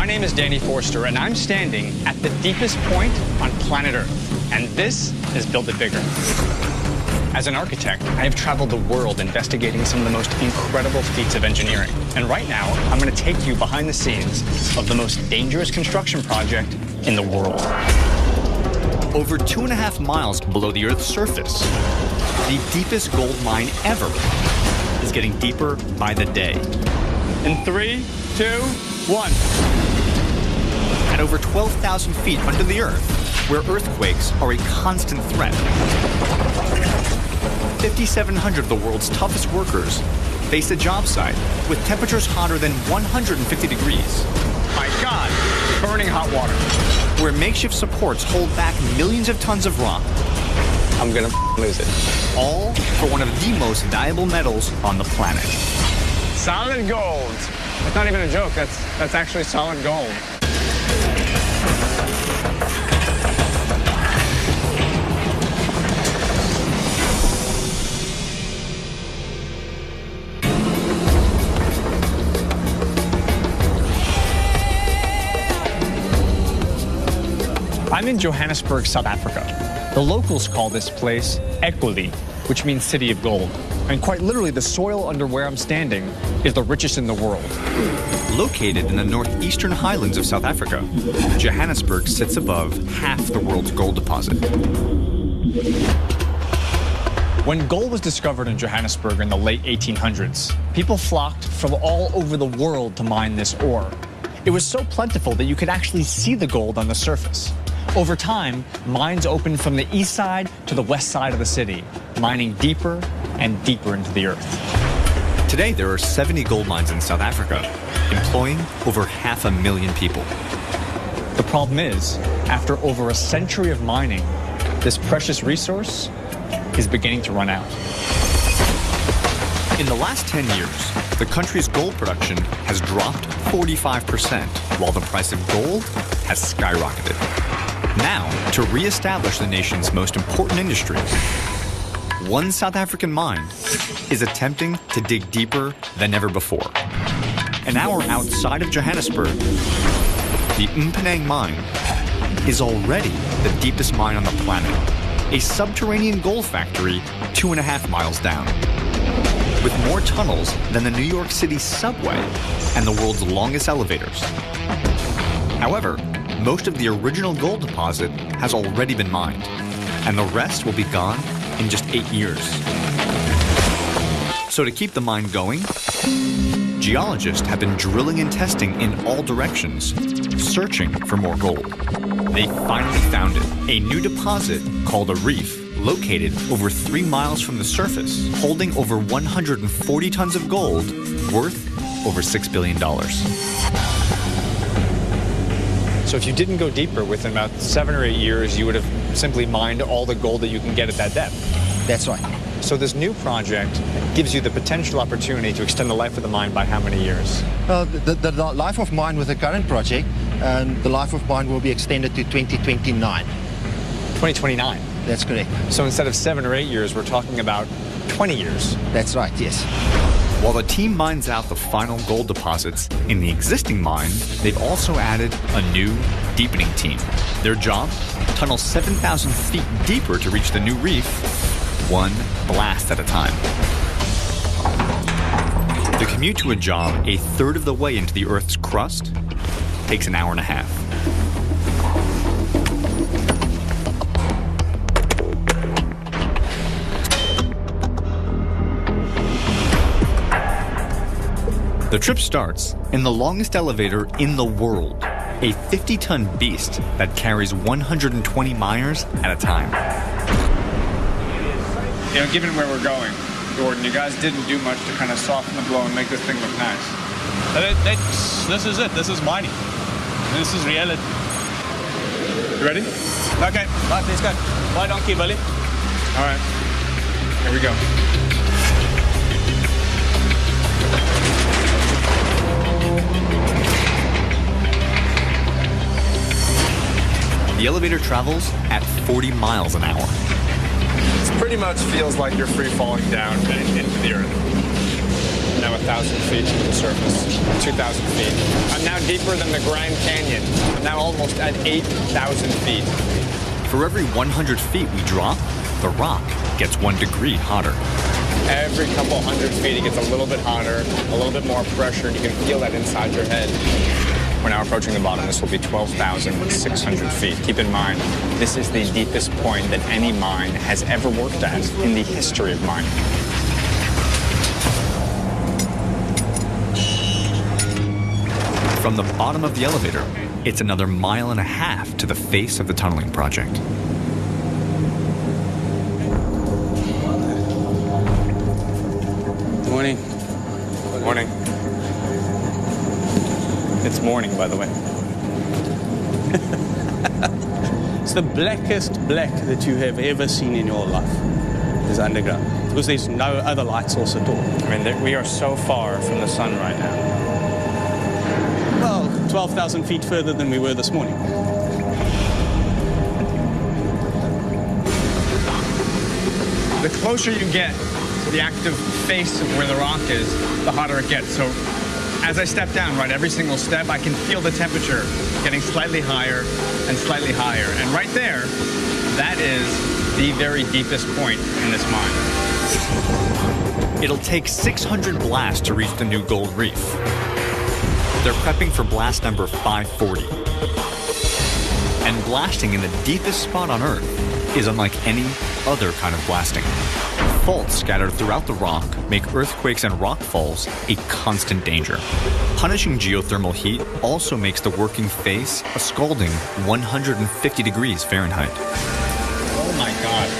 My name is Danny Forster, and I'm standing at the deepest point on planet Earth. And this is Build It Bigger. As an architect, I have traveled the world investigating some of the most incredible feats of engineering. And right now, I'm going to take you behind the scenes of the most dangerous construction project in the world. Over 2.5 miles below the Earth's surface, the deepest gold mine ever is getting deeper by the day. In 3, 2, 1. At over 12,000 feet under the Earth, where earthquakes are a constant threat, 5,700 of the world's toughest workers face a job site with temperatures hotter than 150 degrees. My God, burning hot water. Where makeshift supports hold back millions of tons of rock. I'm gonna lose it. All for one of the most valuable metals on the planet. Solid gold. That's not even a joke, that's actually solid gold. I'm in Johannesburg, South Africa. The locals call this place Ekweli, which means City of Gold. And quite literally, the soil under where I'm standing is the richest in the world. Located in the northeastern highlands of South Africa, Johannesburg sits above half the world's gold deposit. When gold was discovered in Johannesburg in the late 1800s, people flocked from all over the world to mine this ore. It was so plentiful that you could actually see the gold on the surface. Over time, mines opened from the east side to the west side of the city, mining deeper and deeper into the earth. Today, there are 70 gold mines in South Africa, employing over 500,000 people. The problem is, after over a century of mining, this precious resource is beginning to run out. In the last 10 years, the country's gold production has dropped 45%, while the price of gold has skyrocketed. Now, to re-establish the nation's most important industry, one South African mine is attempting to dig deeper than ever before. An hour outside of Johannesburg, the Mponeng mine is already the deepest mine on the planet, a subterranean gold factory 2.5 miles down. With more tunnels than the New York City subway and the world's longest elevators. However, most of the original gold deposit has already been mined, and the rest will be gone in just 8 years. So to keep the mine going, geologists have been drilling and testing in all directions, searching for more gold. They finally found it, a new deposit called a reef, located over 3 miles from the surface, holding over 140 tons of gold, worth over $6 billion. So if you didn't go deeper, within about 7 or 8 years, you would have simply mined all the gold that you can get at that depth. That's right. So this new project gives you the potential opportunity to extend the life of the mine by how many years? The life of mine with the current project, the life of mine will be extended to 2029. 2029? That's correct. So instead of 7 or 8 years, we're talking about 20 years. That's right, yes. While the team mines out the final gold deposits in the existing mine, they've also added a new deepening team. Their job? Tunnel 7,000 feet deeper to reach the new reef, one blast at a time. The commute to a job a third of the way into the Earth's crust takes an hour and a half. The trip starts in the longest elevator in the world, a 50-ton beast that carries 120 miners at a time. You know, given where we're going, Gordon, you guys didn't do much to kind of soften the blow and make this thing look nice. This is it. This is mining. This is reality. You ready? Okay. Right, let's go. Right on, key, Billy. All right. Here we go. The elevator travels at 40 miles an hour. It pretty much feels like you're free falling down into the earth. Now with 1,000 feet to the surface, 2,000 feet. I'm now deeper than the Grand Canyon. I'm now almost at 8,000 feet. For every 100 feet we drop, the rock gets 1 degree hotter. Every couple hundred feet, it gets a little bit hotter, a little bit more pressure, and you can feel that inside your head. We're now approaching the bottom. This will be 12,600 feet. Keep in mind, this is the deepest point that any mine has ever worked at in the history of mining. From the bottom of the elevator, it's another 1.5 miles to the face of the tunneling project. Morning. Morning. It's morning, by the way. It's the blackest black that you have ever seen in your life is underground, because there's no other light source at all. I mean, we are so far from the sun right now. Well, 12,000 feet further than we were this morning. The closer you get to the active face of where the rock is, the hotter it gets. So as I step down, right, every single step, I can feel the temperature getting slightly higher and slightly higher. And right there, that is the very deepest point in this mine. It'll take 600 blasts to reach the new gold reef. They're prepping for blast number 540. And blasting in the deepest spot on Earth is unlike any other kind of blasting. Faults scattered throughout the rock make earthquakes and rockfalls a constant danger. Punishing geothermal heat also makes the working face a scalding 150 degrees Fahrenheit. Oh my God.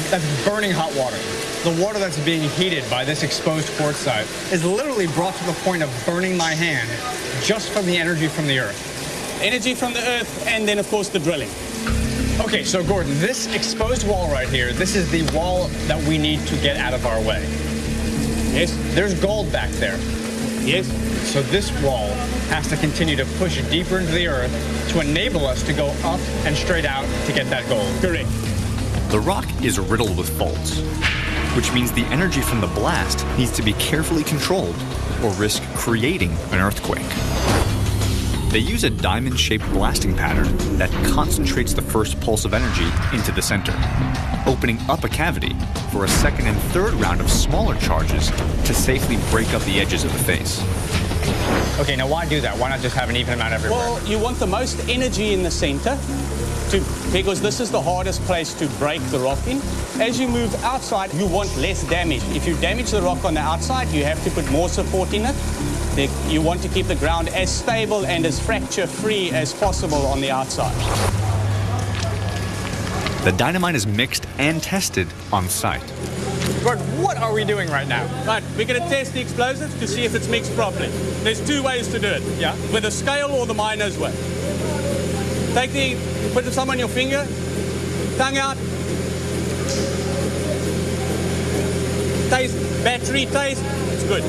That's burning hot water. The water that's being heated by this exposed quartzite is literally brought to the point of burning my hand just from the energy from the earth. Energy from the earth, and then, of course, the drilling. Okay, so Gordon, this exposed wall right here, this is the wall that we need to get out of our way. Yes? There's gold back there. Yes? So this wall has to continue to push deeper into the earth to enable us to go up and straight out to get that gold. Correct. The rock is riddled with faults, which means the energy from the blast needs to be carefully controlled or risk creating an earthquake. They use a diamond-shaped blasting pattern that concentrates the first pulse of energy into the center, opening up a cavity for a second and third round of smaller charges to safely break up the edges of the face. Okay, now why do that? Why not just have an even amount everywhere? Well, you want the most energy in the center, because this is the hardest place to break the rock in. As you move outside, you want less damage. If you damage the rock on the outside, you have to put more support in it. You want to keep the ground as stable and as fracture-free as possible on the outside. The dynamite is mixed and tested on site. Gordon, what are we doing right now? Right, we're going to test the explosives to see if it's mixed properly. There's 2 ways to do it. Yeah. With a scale or the miner's way. Put some on your finger, tongue out. Taste, battery taste, it's good.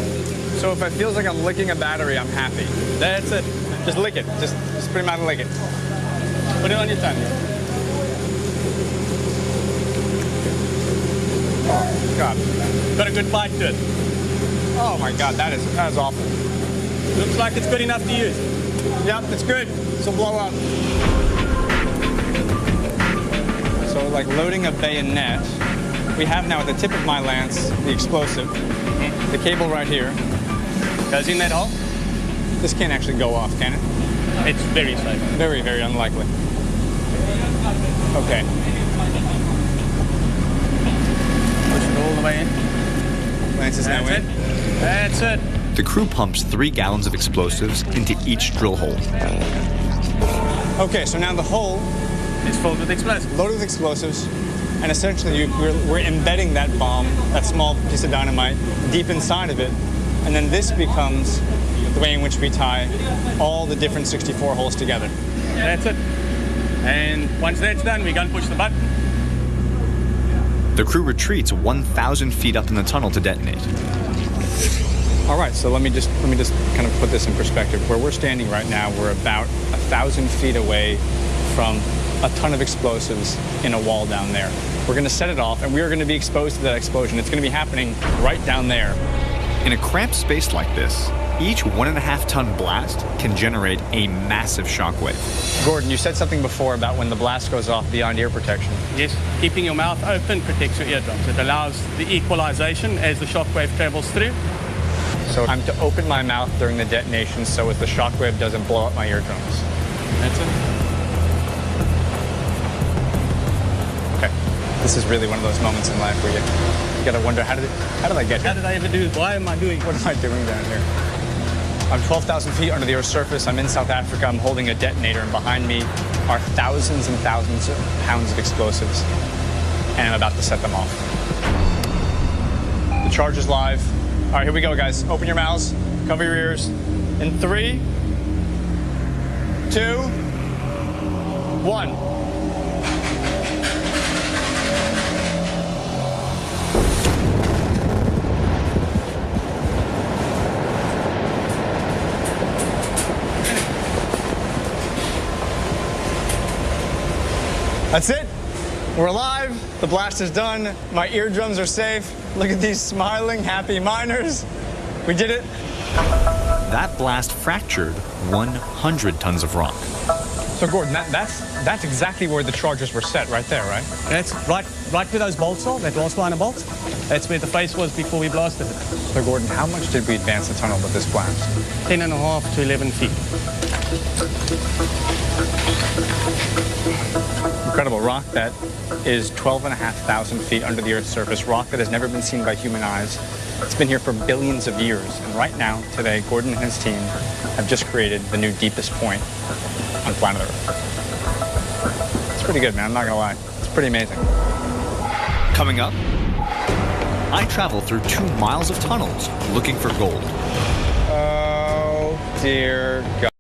So if it feels like I'm licking a battery, I'm happy. That's it. Just lick it. Just spit him out and lick it. Put it on your tongue. Oh, God. Got a good bite to it. Oh, my God. That is awful. Looks like it's good enough to use. Yep, it's good. So blow up. So like loading a bayonet, we have now at the tip of my lance the explosive, the cable right here. Goes in that hole. This can't actually go off, can it? It's very safe. Very, very unlikely. Okay. Push it all the way in. Lance is now in. That's it. The crew pumps 3 gallons of explosives into each drill hole. Okay, so now the hole It's filled with explosives. loaded with explosives, and essentially we're embedding that bomb, that small piece of dynamite, deep inside of it, and then this becomes the way in which we tie all the different 64 holes together. That's it. And once that's done, we can push the button. The crew retreats 1,000 feet up in the tunnel to detonate. All right, so let me just kind of put this in perspective. Where we're standing right now, we're about 1,000 feet away from a ton of explosives in a wall down there. We're going to set it off, and we are going to be exposed to that explosion. It's going to be happening right down there. In a cramped space like this, each 1.5-ton blast can generate a massive shockwave. Gordon, you said something before about when the blast goes off beyond ear protection. Yes, keeping your mouth open protects your eardrums. It allows the equalization as the shockwave travels through. So I'm to open my mouth during the detonation so as the shockwave doesn't blow up my eardrums. That's it. Okay. This is really one of those moments in life where you gotta wonder, how did I get here? How did I ever do it? Why am I doing it? What am I doing down here? I'm 12,000 feet under the Earth's surface. I'm in South Africa. I'm holding a detonator, and behind me are thousands and thousands of pounds of explosives, and I'm about to set them off. The charge is live. All right, here we go, guys. Open your mouths, cover your ears. In 3, 2, 1. That's it. We're alive. The blast is done. My eardrums are safe. Look at these smiling, happy miners. We did it. That blast fractured 100 tons of rock. So Gordon, that's exactly where the charges were set, right there, right? That's right where those bolts are, that last line of bolts. That's where the face was before we blasted it. So Gordon, how much did we advance the tunnel with this blast? 10.5 to 11 feet. Incredible rock that is 12,500 feet under the Earth's surface, rock that has never been seen by human eyes. It's been here for billions of years, and right now, today, Gordon and his team have just created the new deepest point on planet Earth. It's pretty good, man, I'm not gonna lie. It's pretty amazing. Coming up, I travel through 2 miles of tunnels looking for gold. Oh, dear God.